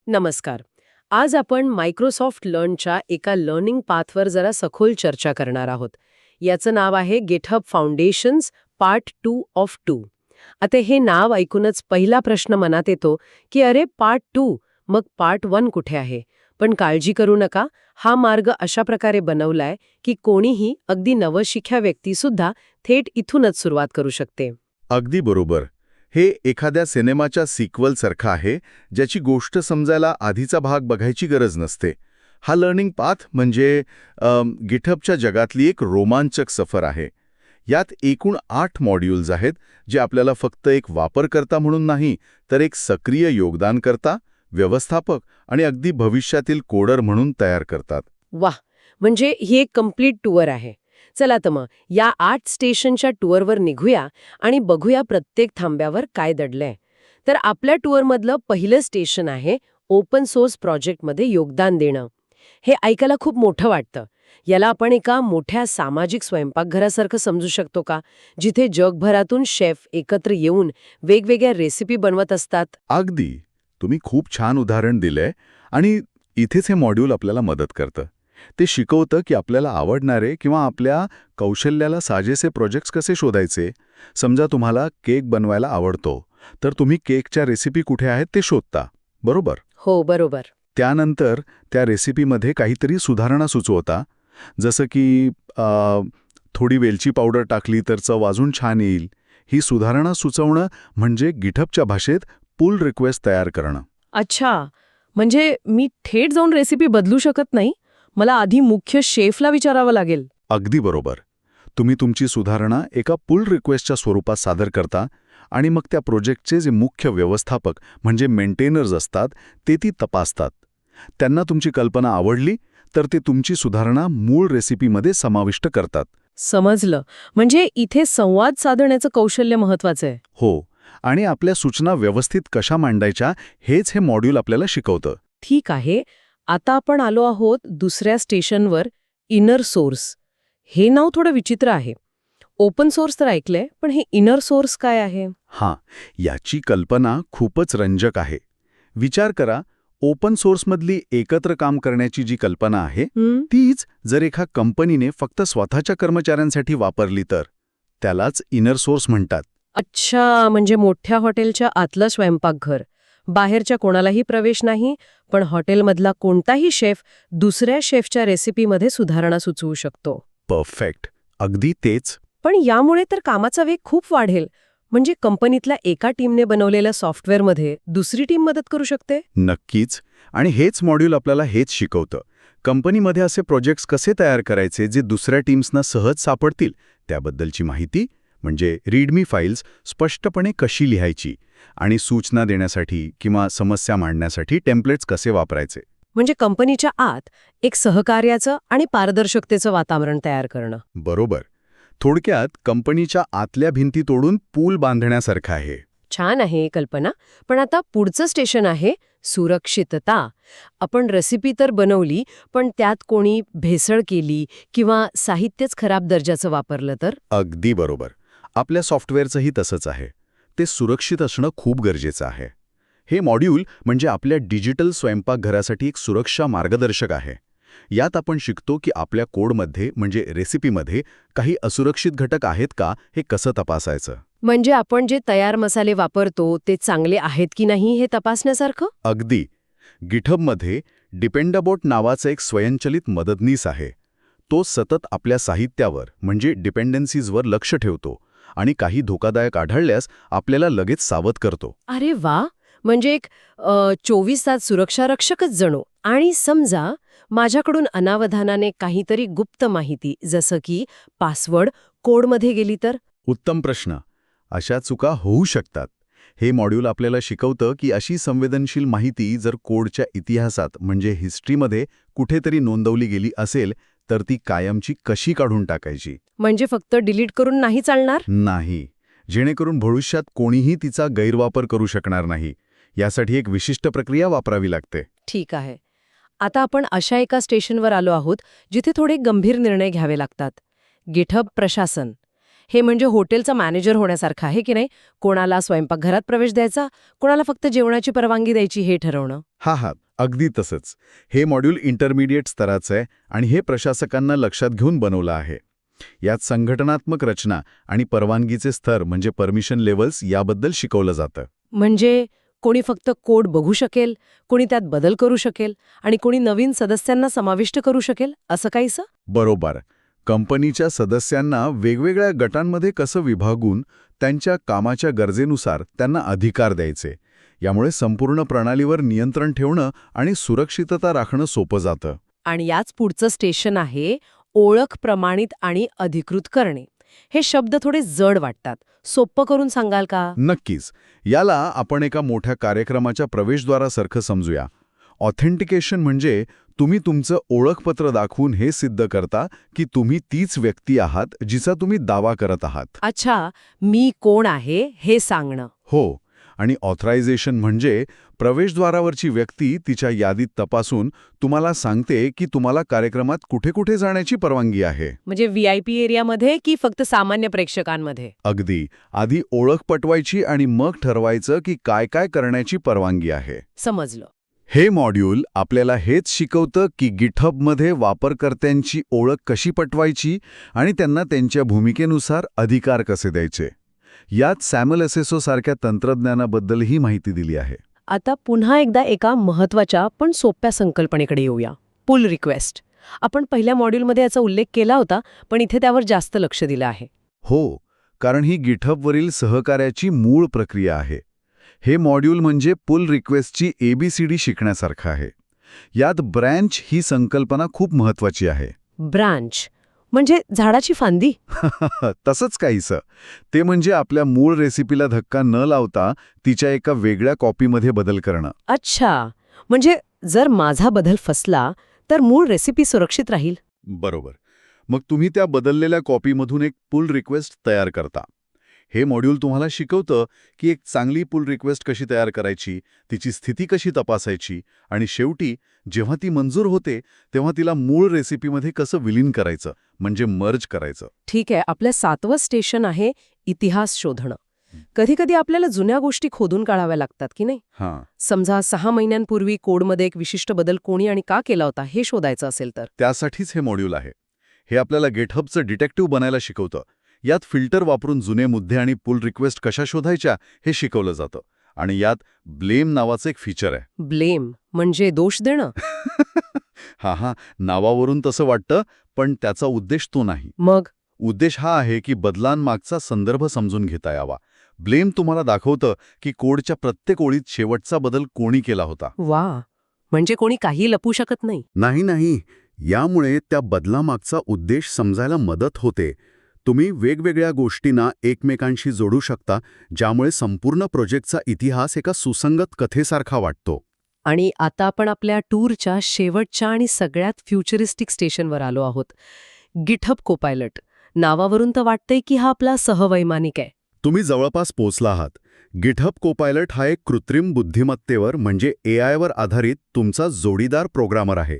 नमस्कार. आज आपण मायक्रोसॉफ्ट लर्नच्या एका लर्निंग पाथवर जरा सखोल चर्चा करणार आहोत. याचं नाव आहे GitHub फाउंडेशन्स पार्ट 2 ऑफ 2. आता हे नाव ऐकूनच पहिला प्रश्न मनात येतो की अरे पार्ट 2 मग पार्ट 1 कुठे आहे? पण काळजी करू नका, हा मार्ग अशा प्रकारे बनवलाय की कोणीही अगदी नवशिक्या व्यक्तीसुद्धा थेट इथूनच सुरुवात करू शकते. अगदी बरोबर. हे एखाद्या सिनेमाच्या सिक्वलसारखं आहे, ज्याची गोष्ट समजायला आधीचा भाग बघायची गरज नसते. हा लर्निंग पाथ म्हणजे गिटहबच्या जगातली एक रोमांचक सफर आहे. यात एकूण 8 मॉड्यूल्स आहेत, जे आपल्याला फक्त एक वापरकर्ता म्हणून नाही, तर एक सक्रिय योगदानकर्ता, व्यवस्थापक आणि अगदी भविष्यातील कोडर म्हणून तयार करतात. वाह, म्हणजे ही एक कम्प्लीट टूअर आहे. चला तर मग या 8 स्टेशनच्या टूअरवर निघूया आणि बघूया प्रत्येक थांब्यावर काय दडलंय. तर आपल्या टूअरमधलं पहिलं स्टेशन आहे ओपन सोर्स प्रोजेक्टमध्ये योगदान देणं. हे ऐकायला खूप मोठं वाटतं. याला आपण एका मोठ्या सामाजिक स्वयंपाकघरासारखं समजू शकतो का, जिथे जगभरातून शेफ एकत्र येऊन वेगवेगळ्या रेसिपी बनवत असतात. अगदी. तुम्ही खूप छान उदाहरण दिलंय आणि इथेच हे मॉड्यूल आपल्याला मदत करतं. ते शिकवतं की आपल्याला आवडणारे किंवा आपल्या कौशल्याला साजेसे प्रोजेक्ट्स कसे शोधायचे. समजा तुम्हाला केक बनवायला आवडतो, तर तुम्ही केकच्या रेसिपी कुठे आहेत ते शोधता, बरोबर? हो, बरोबर. त्यानंतर त्या रेसिपीमध्ये काहीतरी सुधारणा सुचवता, जसं की थोडी वेलची पावडर टाकली तर चव अजून छान येईल. ही सुधारणा सुचवणं म्हणजे गिटहबच्या भाषेत पुल रिक्वेस्ट तयार करणं. अच्छा, म्हणजे मी थेट जाऊन रेसिपी बदलू शकत नाही, मला आधी मुख्य शेफला विचारावं लागेल. अगदी बरोबर. तुम्ही तुमची सुधारणा एका पुल रिक्वेस्टच्या स्वरूपात सादर करता आणि मग त्या प्रोजेक्टचे जे मुख्य व्यवस्थापक म्हणजे मेंटेनर्स असतात ते ती तपासतात. त्यांना तुमची कल्पना आवडली तर ते तुमची सुधारणा मूळ रेसिपीमध्ये समाविष्ट करतात. समजलं. म्हणजे इथे संवाद साधण्याचं कौशल्य महत्वाचं आहे. हो, आणि आपल्या सूचना व्यवस्थित कशा मांडायच्या हेच हे मॉड्यूल आपल्याला शिकवतं. ठीक आहे. आता आपण आलो आहोत दुसऱ्या स्टेशनवर, इनर सोर्स. हे नाव थोडं विचित्र आहे. ओपन सोर्स तर ऐकलंय, पण हे इनर सोर्स काय आहे? हां, याची कल्पना खूपच रंजक आहे. विचार करा, ओपन सोर्समधली एकत्र काम करण्याची जी कल्पना आहे, तीच जर एका कंपनीने फक्त स्वतःच्या कर्मचाऱ्यांसाठी वापरली तर त्यालाच इनर सोर्स म्हणतात. अच्छा, म्हणजे मोठ्या हॉटेलच्या आतलं स्वयंपाकघर. बाहेरच्या कोणालाही प्रवेश नाही, पण हॉटेलमधला कोणताही शेफ दुसऱ्या शेफच्या रेसिपीमध्ये सुधारणा सुचवू शकतो. परफेक्ट. अगदी तेच. पण यामुळे तर कामाचा वेग खूप वाढेल. म्हणजे कंपनीतल्या एका टीमने बनवलेल्या सॉफ्टवेअरमध्ये दुसरी टीम मदत करू शकते. नक्कीच. आणि हेच मॉड्यूल आपल्याला हेच शिकवतं. कंपनीमध्ये असे प्रोजेक्ट्स कसे तयार करायचे जे दुसऱ्या टीम्सना सहज सापडतील, त्याबद्दलची माहिती म्हणजे रीडमी फाईल्स स्पष्टपणे कशी लिहायची आणि सूचना देण्यासाठी किंवा समस्या मांडण्यासाठी टेम्पलेट्स कसे वापरायचे. म्हणजे कंपनीच्या आत एक सहकार्याचं आणि पारदर्शकतेचं वातावरण तयार करणं. बरोबर. थोडक्यात कंपनीच्या आतल्या भिंती तोडून पूल बांधण्यासारखं आहे. छान आहे कल्पना. पण आता पुढचं स्टेशन आहे सुरक्षितता. आपण रेसिपी तर बनवली, पण त्यात कोणी भेसळ केली किंवा साहित्यच खराब दर्जाचं वापरलं तर? अगदी बरोबर. आपल्या सॉफ्टवेअरचंही तसंच आहे. ते सुरक्षित असणं खूप गरजेचं आहे. हे मॉड्यूल म्हणजे आपल्या डिजिटल स्वयंपाकघरासाठी एक सुरक्षा मार्गदर्शक आहे. यात आपण शिकतो की आपल्या कोडमध्ये म्हणजे रेसिपीमध्ये काही असुरक्षित घटक आहेत का हे कसं तपासायचं. म्हणजे आपण जे तयार मसाले वापरतो ते चांगले आहेत की नाही हे तपासण्यासारखं? अगदी. गिटहबमध्ये डिपेंडाबोट नावाचं एक स्वयंचलित मदतनीस आहे. तो सतत आपल्या साहित्यावर म्हणजे डिपेंडन्सीजवर लक्ष ठेवतो आणि काही धोकादायक आढळल्यास आपल्याला लगेच सावध करतो. अरे वा, म्हणजे एक 24 तास सुरक्षा रक्षकच जणू. आणि समजा माझ्याकडून अनावधानाने काहीतरी गुप्त माहिती जसं की पासवर्ड कोडमध्ये गेली तर? उत्तम प्रश्न. अशा चुका होऊ शकतात. हे मॉड्यूल आपल्याला शिकवतं की अशी संवेदनशील माहिती जर कोडच्या इतिहासात म्हणजे हिस्ट्रीमध्ये कुठेतरी नोंदवली गेली असेल तर ती कायमची कशी काढून टाकायची. म्हणजे फक्त डिलीट करून नाही चालणार? नाही. जेणेकरून भविष्यात कोणीही तिचा गैरवापर करू शकणार नाही. यासाठी एक विशिष्ट प्रक्रिया वापरावी लागते. ठीक आहे. आता आपण अशा एका स्टेशनवर आलो आहोत जिथे थोडे गंभीर निर्णय घ्यावे लागतात. गिटहब प्रशासन. हे म्हणजे हॉटेलचा मॅनेजर होण्यासारखं आहे की नाही? कोणाला स्वयंपाकघरात प्रवेश द्यायचा, कोणाला फक्त जेवणाची परवानगी द्यायची हे ठरवणं. हा, अगदी तसंच. हे मॉड्यूल इंटरमिडिएट स्तराचं आहे आणि हे प्रशासकांना लक्षात घेऊन बनवलं आहे. यात संघटनात्मक रचना आणि परवानगीचे स्तर म्हणजे परमिशन लेव्हल्स याबद्दल शिकवलं जातं. म्हणजे कोणी फक्त कोड बघू शकेल, कोणी त्यात बदल करू शकेल आणि कोणी नवीन सदस्यांना समाविष्ट करू शकेल, असं काहीसं? बरोबर. कंपनीच्या सदस्यांना वेगवेगळ्या गटांमध्ये कसं विभागून त्यांच्या कामाच्या गरजेनुसार त्यांना अधिकार द्यायचे. यामुळे संपूर्ण प्रणालीवर नियंत्रण ठेवणं आणि सुरक्षितता राखणं सोपं जातं. आणि याच पुढचं स्टेशन आहे ओळख प्रमाणित आणि अधिकृत करणे. हे शब्द थोडे जड वाटतात. सोपं करून सांगाल का? नक्कीच. याला आपण एका मोठ्या कार्यक्रमाच्या प्रवेशद्वारासारखं समजूया. ऑथेंटिकेशन म्हणजे तुम्ही तुमचं ओळखपत्र दाखवून हे सिद्ध करता की तुम्ही तीच व्यक्ती आहात जिचा तुम्ही दावा करत आहात. अच्छा, मी कोण आहे हे सांगणं. हो. आणि ऑथरायझेशन म्हणजे प्रवेशद्वारावरची व्यक्ती तिच्या यादीत तपासून तुम्हाला सांगते की तुम्हाला कार्यक्रमात कुठे कुठे जाण्याची परवानगी आहे. म्हणजे VIP एरियामध्ये की फक्त सामान्य प्रेक्षकांमध्ये? अगदी. आधी ओळख पटवायची आणि मग ठरवायचं की काय काय करण्याची परवानगी आहे. समजलं. हे मॉड्यूल आपल्याला हेच शिकवतं की गिटहबमध्ये वापरकर्त्यांची ओळख कशी पटवायची आणि त्यांना त्यांच्या भूमिकेनुसार अधिकार कसे द्यायचे. यात सॅम्युअल एसेसो सारख्या तंत्रज्ञानाबद्दलही माहिती दिली आहे. आता पुन्हा एकदा एका महत्वाच्या पण सोप्या संकल्पनेकडे येऊया. Pull request. आपण पहिल्या मॉड्यूलमध्ये याचा उल्लेख केला होता, पण इथे त्यावर जास्त लक्ष दिलं आहे. हो, कारण ही गिटहबवरील सहकार्याची मूळ प्रक्रिया आहे. हे मॉड्यूल म्हणजे पुल रिक्वेस्टची ABCD शिकण्यासारखं आहे. यात ब्रँच ही संकल्पना खूप महत्वाची आहे. ब्रांच म्हणजे झाडाची फांदी? तसंच काहीसं. ते म्हणजे आपल्या मूळ रेसिपीला धक्का न लावता तिच्या एका वेगळ्या कॉपीमध्ये बदल करणं. अच्छा, म्हणजे जर माझा बदल फसला तर मूळ रेसिपी सुरक्षित राहील. बरोबर. मग तुम्ही त्या बदललेल्या कॉपीमधून एक पुल रिक्वेस्ट तयार करता. हे मॉड्यूल तुम्हाला शिकवतं की एक चांगली पुल रिक्वेस्ट कशी तयार करायची, तिची स्थिती कशी तपासायची आणि शेवटी जेव्हा ती मंजूर होते तेव्हा तिला मूळ रेसिपीमध्ये कसं विलीन करायचं, म्हणजे मर्ज करायचं. ठीक आहे. आपलं 7वं स्टेशन आहे इतिहास शोधणं. कधी-कधी आपल्याला जुन्या गोष्टी खोदून काढाव्या लागतात की नाही? हां, समजा 6 महिन्यांपूर्वी कोडमध्ये एक विशिष्ट बदल कोणी आणि का केला होता हे शोधायचं असेल तर? त्यासाठीच हे मॉड्यूल आहे. हे आपल्याला गिटहबचं डिटेक्टिव्ह बनायला शिकवतं. यात फिल्टर वापरून जुने मुद्दे आणि पुल रिक्वेस्ट कशा शोधायच्या हे शिकवलं जातं. आणि यात ब्लेम नावाचं एक फीचर आहे. ब्लेम म्हणजे दोष देणं? हा, नावावरून तसं वाटतं, पण त्याचा उद्देश तो नाही. मग? उद्देश हा आहे की बदलांमागचा संदर्भ समजून घेता यावा. ब्लेम तुम्हाला दाखवतं की कोडच्या प्रत्येक ओळीत शेवटचा बदल कोणी केला होता. वा, म्हणजे कोणी काही लपू शकत नाही. नाही. यामुळे त्या बदलामागचा उद्देश समजायला मदत होते. तुम्ही वेगवेगळ्या गोष्टींना एकमेकांशी जोडू शकता, ज्यामुळे संपूर्ण प्रोजेक्टचा इतिहास एका सुसंगत कथेसारखा वाटतो. आणि आता आपण आपल्या टूरच्या शेवटच्या आणि सगळ्यात फ्युचरिस्टिक स्टेशनवर आलो आहोत. GitHub Copilot. नावावरून तर वाटतंय की हा आपला सहवैमानिक आहे. तुम्ही जवळपास पोचला आहात. गिटहब कोपायलट हा एक कृत्रिम बुद्धिमत्तेवर म्हणजे AIवर आधारित तुमचा जोडीदार प्रोग्रामर आहे.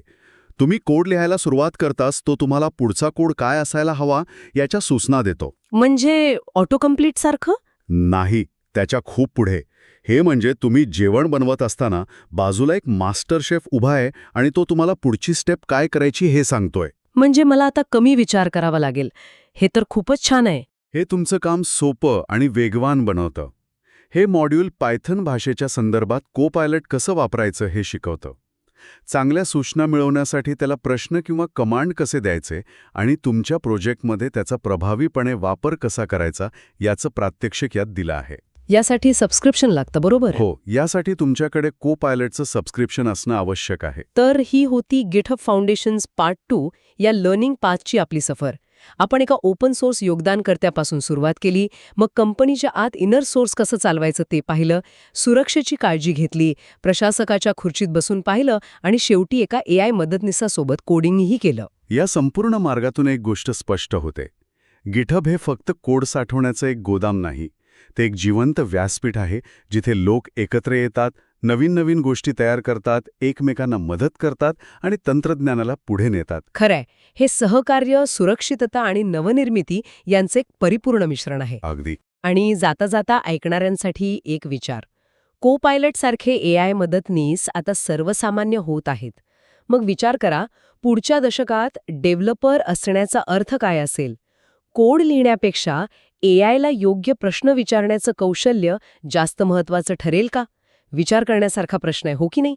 तुम्ही कोड लिहायला सुरुवात करताच तो तुम्हाला पुढचा कोड काय असायला हवा याच्या सूचना देतो. म्हणजे ऑटो कम्प्लीट सारखं? नाही, त्याच्या खूप पुढे. हे म्हणजे तुम्ही जेवण बनवत असताना बाजूला एक मास्टर शेफ उभा आहे आणि तो तुम्हाला पुढची स्टेप काय करायची हे सांगतोय. म्हणजे मला आता कमी विचार करावा लागेल. हे तर खूपच छान आहे. हे तुमचं काम सोपं आणि वेगवान बनवतं. हे मॉड्यूल पायथन भाषेच्या संदर्भात कोपायलट कसं वापरायचं हे शिकवतं. चांगल्या सूचना मिळवण्यासाठी त्याला प्रश्न किंवा कमांड कसे द्यायचे आणि तुमच्या प्रोजेक्टमध्ये त्याचा प्रभावीपणे वापर कसा करायचा याचं प्रात्यक्षिक यात दिलं आहे. यासाठी सबस्क्रिप्शन लागतं, बरोबर? हो, यासाठी तुमच्याकडे कोपायलटचं सबस्क्रिप्शन असणं आवश्यक आहे. तर ही होती गिटहब फाउंडेशन्स पार्ट 2 या लर्निंग पाथची आपली सफर. आपण एका ओपन सोर्स योगदानकर्त्यापासून सुरुवात केली, मग कंपनीच्या आत इनर सोर्स कसं चालवायचं ते पाहिलं, सुरक्षेची काळजी घेतली, प्रशासकाच्या खुर्चीत बसून पाहिलं आणि शेवटी एका AI मदतनीसासोबत कोडिंगही केलं. या संपूर्ण मार्गातून एक गोष्ट स्पष्ट होते. गिटहब हे फक्त कोड साठवण्याचं एक गोदाम नाही, ते एक जिवंत व्यासपीठ आहे जिथे लोक एकत्र येतात, नवीन नवीन गोष्टी तयार करतात, एकमेकांना मदत करतात आणि तंत्रज्ञानाला पुढे नेतात. खरंय, हे सहकार्य, सुरक्षितता आणि नवनिर्मिती यांचे एक परिपूर्ण मिश्रण आहे. अगदी. आणि जाता जाता ऐकणाऱ्यांसाठी एक विचार. को पायलट सारखे AI मदतनीस आता सर्वसामान्य होत आहेत. मग विचार करा, पुढच्या दशकात डेव्हलपर असण्याचा अर्थ काय असेल? कोड लिहिण्यापेक्षा AIला योग्य प्रश्न विचारण्याचं कौशल्य जास्त महत्वाचं ठरेल का? विचार करण्यासारखा प्रश्न आहे, हो की नाही?